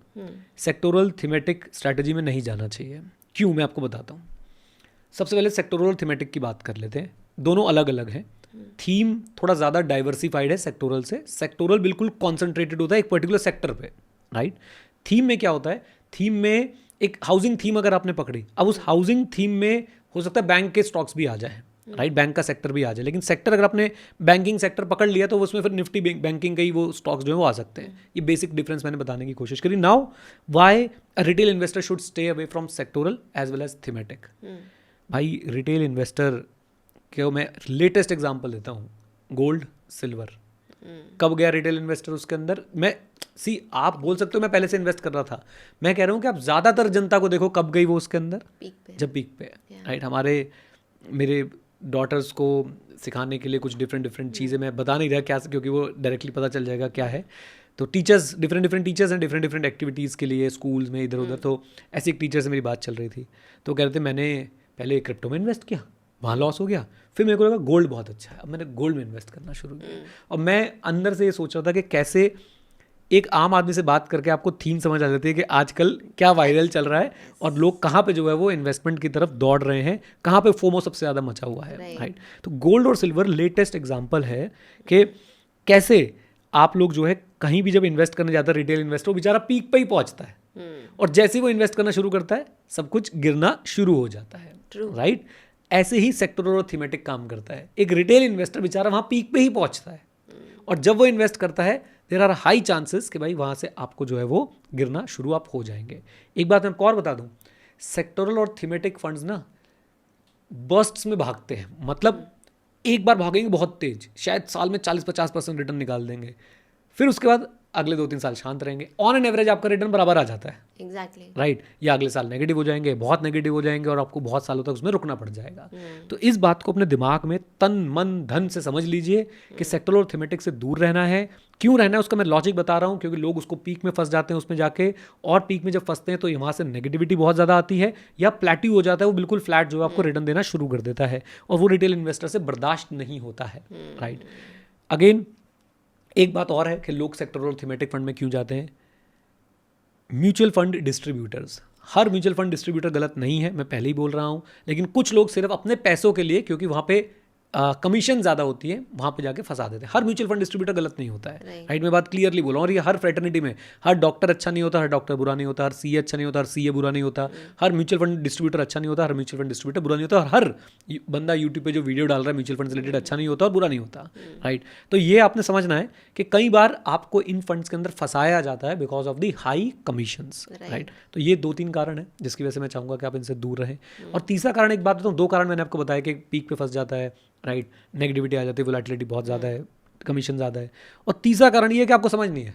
S1: सेक्टोरल थीमेटिक स्ट्रैटेजी में नहीं जाना चाहिए। क्यों, मैं आपको बताता हूँ। सबसे पहले सेक्टोरल और थीमेटिक की बात कर लेते हैं। दोनों अलग अलग हैं। थीम थोड़ा ज़्यादा डाइवर्सिफाइड है सेक्टोरल से। सेक्टोरल बिल्कुल कॉन्सेंट्रेटेड होता है एक पर्टिकुलर सेक्टर पे, राइट। थीम में क्या होता है, थीम में एक हाउसिंग थीम अगर आपने पकड़ी, अब उस हाउसिंग थीम में हो सकता है बैंक के स्टॉक्स भी आ जाए, राइट, बैंक का सेक्टर भी आ जाए, लेकिन सेक्टर अगर आपने बैंकिंग सेक्टर पकड़ लिया तो उसमें फिर निफ्टी बैंकिंग के ही वो स्टॉक्स जो है वो आ सकते हैं। ये बेसिक डिफरेंस मैंने बताने की कोशिश करी। Now why a retail investor should stay away from sectoral as well as thematic. भाई रिटेल इन्वेस्टर के मैं लेटेस्ट एग्जांपल देता हूँ, गोल्ड सिल्वर। कब गया रिटेल इन्वेस्टर उसके अंदर? आप बोल सकते हो मैं पहले से इन्वेस्ट कर रहा था, मैं कह रहा हूँ कि आप ज़्यादातर जनता को देखो कब गई वो उसके अंदर, जब पीक पे, राइट। मेरे डॉटर्स को सिखाने के लिए कुछ डिफरेंट चीज़ें मैं बता नहीं रहा क्या, क्योंकि वो डायरेक्टली पता चल जाएगा क्या है। तो टीचर्स, डिफरेंट टीचर्स हैं डिफरेंट एक्टिविटीज़ के लिए स्कूल्स में इधर उधर। तो ऐसी एक टीचर से मेरी बात चल रही थी, तो कह रहे थे मैंने पहले क्रिप्टो में इन्वेस्ट किया, वहाँ लॉस हो गया, फिर मेरे को लगा गोल्ड बहुत अच्छा है, अब मैंने गोल्ड में इन्वेस्ट करना शुरू किया। और मैं अंदर से ये सोच रहा था कि कैसे एक आम आदमी से बात करके आपको थीम समझ आ जाती है कि आजकल क्या वायरल चल रहा है और लोग कहाँ पे जो है वो इन्वेस्टमेंट की तरफ दौड़ रहे हैं, कहाँ पे फोमो सबसे ज़्यादा मचा हुआ है, राइट। तो गोल्ड और सिल्वर लेटेस्ट एग्जांपल है कि कैसे आप लोग जो है कहीं भी जब इन्वेस्ट करने जाता है रिटेल इन्वेस्टर, वो बेचारा पीक पे ही पहुंचता है और जैसे ही वो इन्वेस्ट करना शुरू करता है सब कुछ गिरना शुरू हो जाता है, राइट। ऐसे ही सेक्टर और थीमेटिक काम करता है। एक रिटेल इन्वेस्टर बेचारा वहाँ पीक पे ही पहुंचता है और जब वो इन्वेस्ट करता है देयर आर हाई चांसेस कि भाई वहाँ से आपको जो है वो गिरना शुरू आप हो जाएंगे। एक बात मैं आपको और बता दूँ, सेक्टोरल और थीमेटिक फंड्स ना बर्स्ट्स में भागते हैं, मतलब एक बार भागेंगे बहुत तेज, शायद साल में 40-50% रिटर्न निकाल देंगे, फिर उसके बाद अगले 2-3 साल शांत रहेंगे। ऑन एन एवरेज आपका रिटर्न बराबर आ जाता है,
S2: एग्जैक्टली,
S1: राइट। या अगले साल नेगेटिव हो जाएंगे, बहुत नेगेटिव हो जाएंगे और आपको बहुत सालों तक उसमें रुकना पड़ जाएगा। तो इस बात को अपने दिमाग में तन मन धन से समझ लीजिए कि सेक्टोरल और थीमेटिक से दूर रहना है। क्यों रहना है उसका मैं लॉजिक बता रहा हूँ, क्योंकि लोग उसको पीक में फंस जाते हैं उसमें जाके, और पीक में जब फंसते हैं तो वहाँ से नेगेटिविटी बहुत ज़्यादा आती है या प्लेट्यू हो जाता है, वो बिल्कुल फ्लैट जो है आपको रिटर्न देना शुरू कर देता है और वो रिटेल इन्वेस्टर से बर्दाश्त नहीं होता है, राइट। अगेन एक बात और है कि लोग सेक्टोरल और थीमेटिक फंड में क्यों जाते हैं। म्यूचुअल फंड डिस्ट्रीब्यूटर्स, हर म्यूचुअल फंड डिस्ट्रीब्यूटर गलत नहीं है, मैं पहले ही बोल रहा हूँ, लेकिन कुछ लोग सिर्फ अपने पैसों के लिए, क्योंकि वहाँ पे कमीशन ज़्यादा होती है, वहाँ पे जाके फंसा देते हैं। हर म्यूचुअल फंड डिस्ट्रीब्यूटर गलत नहीं होता है, राइट। मैं बात क्लियरली बोल रहा हूँ। और ये हर फ्रेटर्निटी में, हर डॉक्टर अच्छा नहीं होता, हर डॉक्टर बुरा नहीं होता, हर सीए अच्छा नहीं होता, हर सीए बुरा नहीं होता, हर म्यूचुअल फंड डिस्ट्रीब्यूटर अच्छा नहीं होता, हर म्यूचुअल फंड डिस्ट्रीब्यूटर बुरा नहीं होता, और हर बंदा यूट्यूब पे जो वीडियो डाल रहा है म्यूचुअल फंड से रिलेटेड अच्छा नहीं होता और बुरा नहीं होता, राइट। तो ये आपने समझना है कि कई बार आपको इन फंड्स के अंदर फंसाया जाता है because of the high commissions, right. तो ये 2-3 कारण है जिसकी वजह से मैं चाहूँगा कि आप इनसे दूर रहें। और तीसरा कारण, एक बात बताऊँ, 2 कारण मैंने आपको बताया कि पीक पे फंस जाता है, राइट, नेगेटिविटी आ जाती है, वोलेटिलिटी बहुत ज़्यादा है, कमीशन ज़्यादा है, और तीसरा कारण ये है कि आपको समझ नहीं है।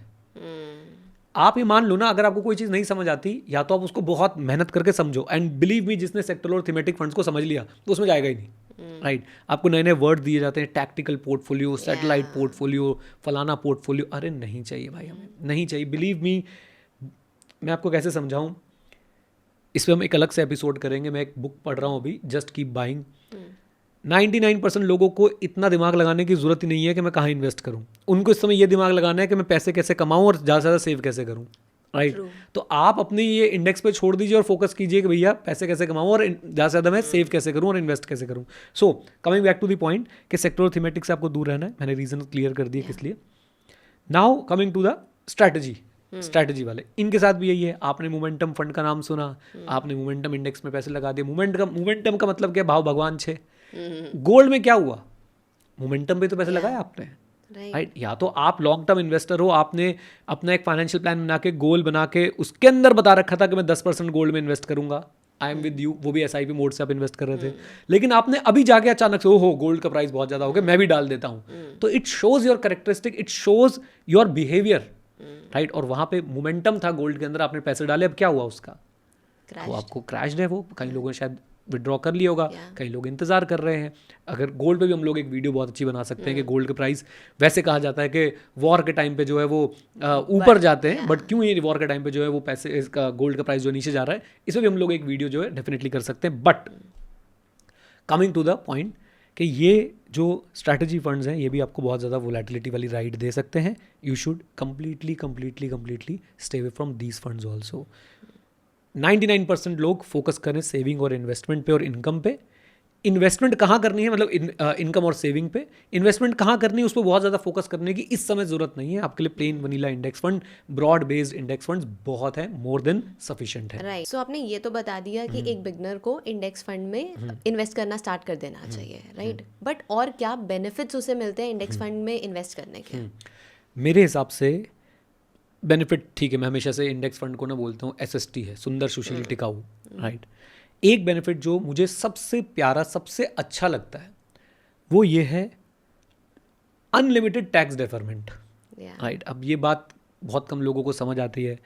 S1: आप ये मान लो ना, अगर आपको कोई चीज़ नहीं समझ आती, या तो आप उसको बहुत मेहनत करके समझो, एंड बिलीव मी, जिसने सेक्टोरल और थीमेटिक फंड्स को समझ लिया तो उसमें जाएगा ही नहीं, राइट। आपको नए नए वर्ड दिए जाते हैं, टैक्टिकल पोर्टफोलियो, सैटेलाइट पोर्टफोलियो, फलाना पोर्टफोलियो, अरे नहीं चाहिए भाई, हमें नहीं चाहिए, बिलीव मी। मैं आपको कैसे समझाऊँ, इस पर हम एक अलग से एपिसोड करेंगे। मैं एक बुक पढ़ रहा हूँ अभी, जस्ट कीप बाइंग। 99% लोगों को इतना दिमाग लगाने की जरूरत ही नहीं है कि मैं कहाँ इन्वेस्ट करूँ। उनको इस समय ये दिमाग लगाना है कि मैं पैसे कैसे कमाऊँ और ज़्यादा से ज़्यादा सेव कैसे करूँ, राइट। तो आप अपनी ये इंडेक्स पे छोड़ दीजिए और फोकस कीजिए कि भैया पैसे कैसे कमाऊँ और ज़्यादा से ज़्यादा मैं सेव कैसे करूँ और इन्वेस्ट कैसे करूँ। So coming back to the point कि सेक्टोरल थीमेटिक से आपको दूर रहना है, मैंने रीजन क्लियर कर दिए किस लिए। Now coming to the strategy वाले, इनके साथ भी यही है। आपने मोमेंटम फंड का नाम सुना, आपने मोमेंटम इंडेक्स में पैसे लगा दिए। मोमेंटम का मतलब क्या, भाव भगवान छे। गोल्ड में क्या हुआ, मोमेंटम पे तो पैसे लगाए आपने, राइट। या तो आप लॉन्ग टर्म इन्वेस्टर हो, आपने अपना एक फाइनेंशियल प्लान बना के, गोल बना के, उसके अंदर बता रखा था कि मैं 10% गोल्ड में इन्वेस्ट करूंगा, आई एम विद यू, वो भी SIP मोड से आप इन्वेस्ट कर रहे थे, लेकिन आपने अभी जाके अचानक से ओहो गोल्ड का प्राइस बहुत ज़्यादा हो गया, मैं भी डाल देता हूँ। तो it shows your characteristic, it shows your behaviour, right. और वहाँ पे मोमेंटम था गोल्ड के अंदर, आपने पैसे डाले, अब क्या हुआ उसका, वो आपको क्रैश है। वो कई लोगों ने शायद विड्रॉ कर लिया होगा, कई लोग इंतजार कर रहे हैं। अगर गोल्ड पे भी हम लोग एक वीडियो बहुत अच्छी बना सकते हैं कि गोल्ड का प्राइस, वैसे कहा जाता है कि वॉर के टाइम पे जो है वो ऊपर जाते हैं, बट क्यों ये वॉर के टाइम पे जो है वो पैसे, इसका गोल्ड का प्राइस जो नीचे जा रहा है, इसमें भी हम लोग एक वीडियो जो है डेफिनेटली कर सकते हैं। But coming to the point कि ये जो स्ट्रैटेजी फंड्स हैं ये भी आपको बहुत ज़्यादा वोलेटिलिटी वाली राइड दे सकते हैं. You should completely stay away from these funds also. 99% लोग फोकस करें सेविंग और इन्वेस्टमेंट पे और इनकम पे. इन्वेस्टमेंट कहाँ करनी है, मतलब इनकम और सेविंग पे. इन्वेस्टमेंट कहाँ करनी है उस पर बहुत ज़्यादा फोकस करने की इस समय ज़रूरत नहीं है. आपके लिए plain vanilla index fund, broad based index funds बहुत है, मोर देन सफिशिएंट है.
S2: राइट. सो आपने ये तो बता दिया कि एक बिगनर को इंडेक्स फंड में इन्वेस्ट करना स्टार्ट कर देना चाहिए, राइट. बट और क्या बेनिफिट्स उसे मिलते हैं इंडेक्स फंड में इन्वेस्ट करने के?
S1: मेरे हिसाब से बेनिफिट, ठीक है, मैं हमेशा से इंडेक्स फंड को ना बोलता हूँ SST है, सुंदर सुशील टिकाऊ, राइट. एक बेनिफिट जो मुझे सबसे प्यारा, सबसे अच्छा लगता है वो ये है अनलिमिटेड टैक्स डेफरमेंट, राइट. अब ये बात बहुत कम लोगों को समझ आती है.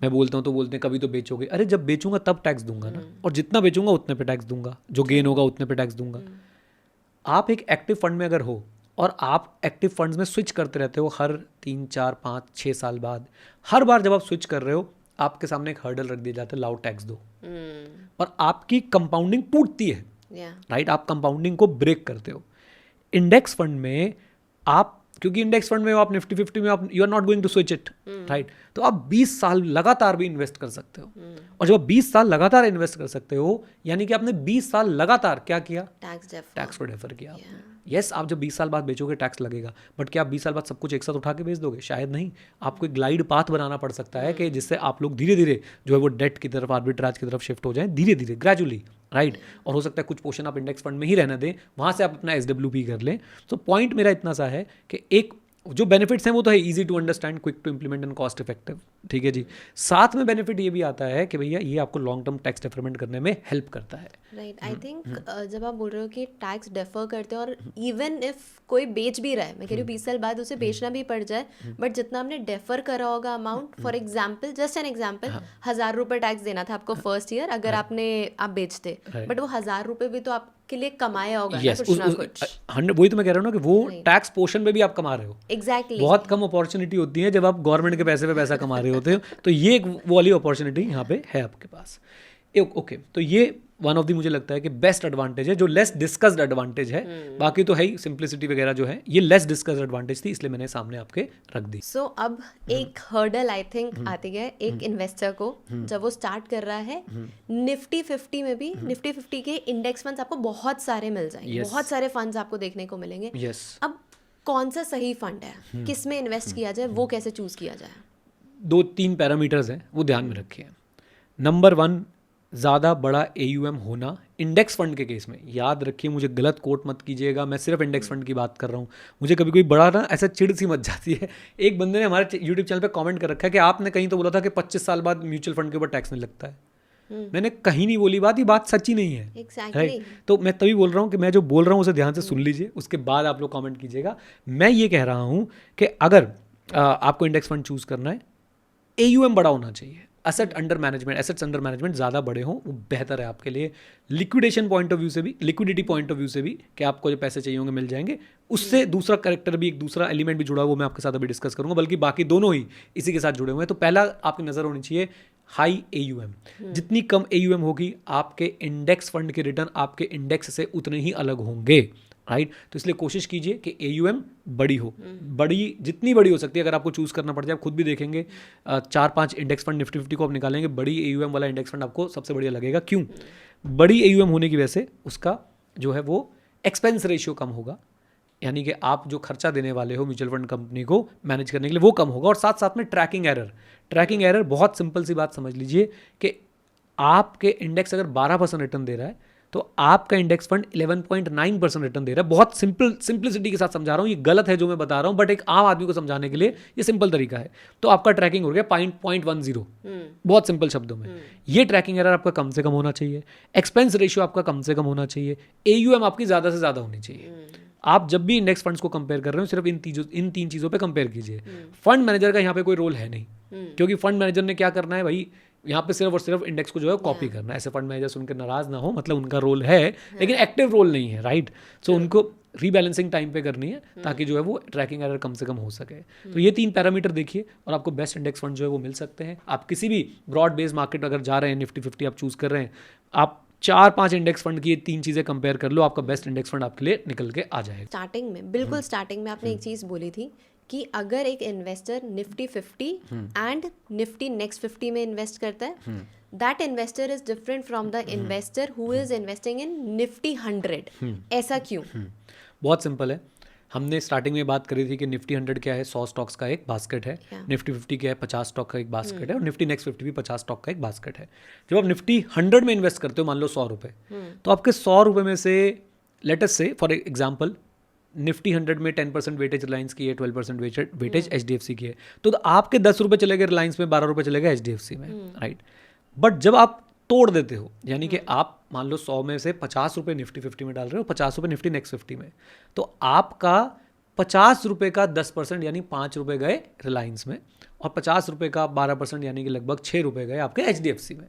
S1: मैं बोलता हूँ तो बोलते हैं कभी तो बेचोगे. अरे जब बेचूंगा तब टैक्स दूंगा ना, और जितना बेचूंगा उतने पे टैक्स दूंगा, जो गेन होगा उतने पे टैक्स दूंगा. आप एक एक्टिव फंड में अगर हो और आप एक्टिव फंड्स में स्विच करते रहते हो हर 3, 4, 5, 6 साल बाद, हर बार जब आप स्विच कर रहे हो आपके सामने एक हर्डल रख दिया जाता है, लाओ टैक्स दो. और आपकी कंपाउंडिंग टूटती है, राइट. आप कंपाउंडिंग को ब्रेक करते हो. इंडेक्स फंड में आप, क्योंकि इंडेक्स फंड में आप निफ्टी 50 में आप you are not going to switch it, right. तो आप 20 साल लगातार भी इन्वेस्ट कर सकते हो. और जब आप 20 साल लगातार इन्वेस्ट कर सकते हो, यानी कि आपने 20 साल लगातार क्या किया, टैक्स को डेफर किया. यस, आप जब 20 साल बाद बेचोगे टैक्स लगेगा, बट क्या आप 20 साल बाद सब कुछ एक साथ उठा के बेच दोगे? शायद नहीं. आपको एक ग्लाइड पाथ बनाना पड़ सकता है कि जिससे आप लोग धीरे धीरे जो है वो डेट की तरफ, आर्बिट्राज की तरफ शिफ्ट हो जाएं, धीरे धीरे, ग्रेजुअली, राइट. और हो सकता है कुछ पोर्शन आप इंडेक्स फंड में ही रहने दें, वहाँ से आप अपना SWP कर लें. तो पॉइंट मेरा इतना सा है कि एक जो बेनिफिट्स हैं वो तो है easy to understand, quick to implement and cost effective, ठीक है जी. साथ में बेनिफिट ये भी आता है कि भैया ये आपको लॉन्ग टर्म टैक्स डेफरमेंट करने में हेल्प करता है,
S2: राइट. आई थिंक जब आप बोल रहे हो कि टैक्स डेफर करते हैं और इवन इफ कोई बेच भी रहा है, मैं कह रही हूँ 20 साल बाद उसे बेचना भी पड़ जाए, बट जितना आपने डेफर करा होगा amount, for example, just an example, 1,000 रुपये टैक्स देना था आपको फर्स्ट ईयर अगर आप बेचते, बट वो 1,000 रुपये भी तो आपके लिए कमाया होगा ना कुछ ना कुछ.
S1: वही तो मैं कह रहा हूँ ना कि वो टैक्स पोर्शन में भी आप कमा रहे हो.
S2: एग्जैक्टली.
S1: बहुत कम अपॉर्चुनिटी होती है जब आप गवर्नमेंट के पैसे पे पैसा कमा रहे होते हो. तो ये एक वो वाली अपॉर्चुनिटी यहाँ पे है आपके पास. ओके, तो ये वन ऑफ दी मुझे लगता है कि बेस्ट एडवांटेज है, जो लेस डिस्कस्ड एडवांटेज है. बाकी तो है ही, सिंप्लिसिटी वगैरह जो है, ये लेस डिस्कस्ड एडवांटेज थी, इसलिए मैंने सामने आपके रख दी.
S2: सो अब एक हर्डल आई थिंक आती है एक इन्वेस्टर को जब वो स्टार्ट कर रहा है. निफ्टी 50 में भी निफ्टी 50 के इंडेक्स फंड्स आपको बहुत सारे मिल जाएंगे, बहुत सारे फंड्स आपको देखने को मिलेंगे. अब कौन सा सही फंड है, किस में इन्वेस्ट किया जाए, वो कैसे चूज किया जाए?
S1: 2-3 पैरामीटर्स हैं, वो ध्यान में रखिए. नंबर 1, ज़्यादा बड़ा AUM होना. इंडेक्स फंड के केस में याद रखिए, मुझे गलत कोट मत कीजिएगा, मैं सिर्फ इंडेक्स फंड की बात कर रहा हूँ. मुझे कभी कोई बड़ा ना ऐसा चिड़ सी मच जाती है. एक बंदे ने हमारे YouTube चैनल पे कमेंट कर रखा है कि आपने कहीं तो बोला था कि 25 साल बाद म्यूचुअल फंड के ऊपर टैक्स नहीं लगता है. मैंने कहीं नहीं बोली बात, ये बात सच्ची नहीं है.
S2: Exactly.
S1: तो मैं तभी बोल रहा हूँ कि मैं जो बोल रहा हूँ उसे ध्यान से सुन लीजिए, उसके बाद आप लोग कमेंट कीजिएगा. मैं ये कह रहा हूँ कि अगर आपको इंडेक्स फंड चूज करना है, AUM बड़ा होना चाहिए. एसेट्स अंडर मैनेजमेंट ज़्यादा बड़े हों, वो बेहतर है आपके लिए. लिक्विडेशन पॉइंट ऑफ व्यू से भी, लिक्विडिटी पॉइंट ऑफ व्यू से भी, कि आपको जो पैसे चाहिए होंगे मिल जाएंगे. उससे दूसरा कैरेक्टर भी, एक दूसरा एलिमेंट भी जुड़ा हुआ, वो मैं आपके साथ अभी डिस्कस करूंगा, बल्कि बाकी दोनों ही इसी के साथ जुड़े हुए हैं. तो पहला आपकी नज़र होनी चाहिए हाई AUM. जितनी कम AUM होगी, आपके इंडेक्स फंड के रिटर्न आपके इंडेक्स से उतने ही अलग होंगे, राइट. तो इसलिए कोशिश कीजिए कि AUM बड़ी हो, बड़ी जितनी बड़ी हो सकती है. अगर आपको चूज़ करना पड़ जाए, आप खुद भी देखेंगे 4-5 इंडेक्स फंड निफ्टी 50 को आप निकालेंगे, बड़ी AUM वाला इंडेक्स फंड आपको सबसे बढ़िया लगेगा. क्यों? बड़ी AUM होने की वजह से उसका जो है वो एक्सपेंस रेशियो कम होगा, यानी कि आप जो खर्चा देने वाले हो म्यूचुअल फंड कंपनी को मैनेज करने के लिए वो कम होगा. और साथ साथ में ट्रैकिंग एरर, बहुत सिंपल सी बात समझ लीजिए कि आपके इंडेक्स अगर 12% रिटर्न दे रहा है, तो आपका इंडेक्स फंड 11.9% रिटर्न दे रहा है. बहुत सिंपलिसिटी के साथ समझा रहा हूँ, ये गलत है जो मैं बता रहा हूँ, बट एक आम आदमी को समझाने के लिए ये सिंपल तरीका है. तो आपका ट्रैकिंग हो गया 0.10, बहुत सिंपल शब्दों में. ये ट्रैकिंग एरर आपका कम से कम होना चाहिए. एक्सपेंस रेशियो आपका कम से कम होना चाहिए. AUM आपकी ज़्यादा से ज़्यादा होनी चाहिए. आप जब भी इंडेक्स फंड्स को कंपेयर कर रहे हो, सिर्फ इन तीन चीज़ों पे कंपेयर कीजिए. फंड मैनेजर का यहाँ पे कोई रोल है नहीं, क्योंकि फंड मैनेजर ने क्या करना है भाई, यहाँ पे सिर्फ और सिर्फ इंडेक्स को जो है कॉपी करना है. ऐसे फंड मैनेजर सुनकर नाराज ना हो, मतलब उनका रोल है लेकिन एक्टिव रोल नहीं है, राइट. सो उनको रीबैलेंसिंग टाइम पे करनी है ताकि जो है वो ट्रैकिंग एरर कम से कम हो सके. तो ये 3 पैरामीटर देखिए और आपको बेस्ट इंडेक्स फंड जो है वो मिल सकते हैं. आप किसी भी ब्रॉड बेस्ड मार्केट अगर जा रहे हैं, निफ्टी 50 आप चूज़ कर रहे हैं, आप 4-5 इंडेक्स फंड की ये 3 चीज़ें कंपेयर कर लो, आपका बेस्ट इंडेक्स फंड आपके लिए निकल के आ जाएगा।
S2: स्टार्टिंग में, बिल्कुल स्टार्टिंग में आपने एक चीज़ बोली थी कि अगर एक investor Nifty 50 and Nifty next 50 में इन्वेस्ट करता है, that investor is different from the investor who is investing in Nifty 100। ऐसा क्यों?
S1: बहुत सिंपल है। हमने स्टार्टिंग में बात करी थी कि निफ्टी 100 क्या है, 100 स्टॉक्स का एक बास्केट है। निफ्टी 50 क्या है, 50 स्टॉक का एक बास्केट है। और निफ्टी नेक्स्ट 50 भी 50 स्टॉक का एक बास्केट है। जब आप निफ्टी 100 में इन्वेस्ट करते हो, मान लो 100 रुपये, तो आपके 100 रुपये में से लेट अस से फॉर एग्जांपल निफ्टी 100 में 10% वेटेज रिलायंस की है, 12% वेटेज HDFC की है, तो आपके 10 रुपये चले गए रिलायंस में, 12 रुपये चले गए HDFC में, राइट। बट जब आप तोड़ देते हो, यानी कि आप मान लो 100 में से 50 रुपये निफ्टी 50 में डाल रहे हो, 50 रुपये निफ्टी नेक्स्ट 50 में, तो आपका 50 रुपये का 10% यानी 5 रुपये गए रिलायंस में, और 50 रुपये का 12% यानी कि लगभग 6 रुपये गए आपके HDFC में।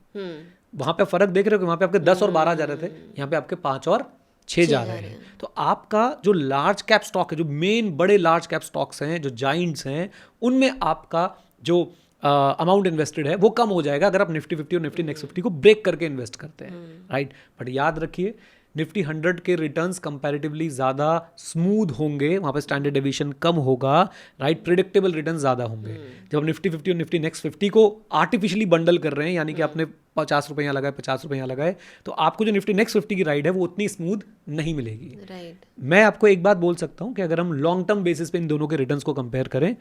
S1: वहाँ पे फर्क देख रहे हो कि वहाँ पे आपके 10 और 12 जा रहे थे, यहाँ पे आपके 5 और 6 जा रहे हैं। तो आपका जो लार्ज कैप स्टॉक है, जो मेन बड़े लार्ज कैप स्टॉक्स हैं, जो जाइंट्स हैं, उनमें आपका जो अमाउंट इन्वेस्टेड है वो कम हो जाएगा अगर आप निफ्टी 50 और निफ्टी नेक्स्ट 50 को ब्रेक करके इन्वेस्ट करते हैं, राइट। बट याद रखिए, निफ्टी 100 के रिटर्न्स कंपैरेटिवली ज़्यादा स्मूथ होंगे, वहाँ पे स्टैंडर्ड डेविएशन कम होगा, राइट। प्रिडिक्टेबल रिटर्न्स ज़्यादा होंगे। जब आप निफ्टी 50 और निफ्टी नेक्स्ट 50 को आर्टिफिशियली बंडल कर रहे हैं, यानी कि आपने 50 रुपये यहाँ लगाए, 50 रुपये यहाँ लगाए, तो आपको जो निफ्टी नेक्स्ट 50 की राइड है वो उतनी स्मूथ नहीं मिलेगी,
S2: राइट।
S1: मैं आपको एक बात बोल सकता हूँ कि अगर हम लॉन्ग टर्म बेसिस पे इन दोनों के रिटर्न्स को कंपेयर करें,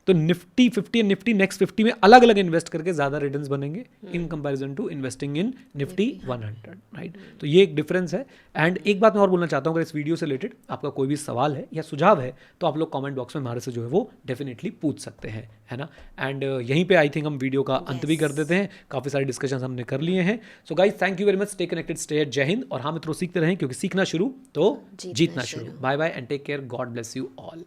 S1: तो निफ्टी 50 और निफ्टी नेक्स्ट 50 में अलग अलग इन्वेस्ट करके ज़्यादा रिटर्न्स बनेंगे in comparison to investing in Nifty 100, right. तो ये एक डिफरेंस है। एंड एक बात मैं और बोलना चाहता हूँ, अगर इस वीडियो से रिलेटेड आपका कोई भी सवाल है या सुझाव है, तो आप लोग कमेंट बॉक्स में हमारे से जो है वो डेफिनेटली पूछ सकते हैं, है ना। एंड यहीं पे आई थिंक हम वीडियो का अंत भी कर देते हैं। काफ़ी सारे डिस्कशन हमने कर लिए हैं। So guys, thank you very much, stay connected, stay जय हिंद। और हाँ मित्रों, सीखते रहें, क्योंकि सीखना शुरू तो जीतना शुरू। Bye bye and take care, God bless you all.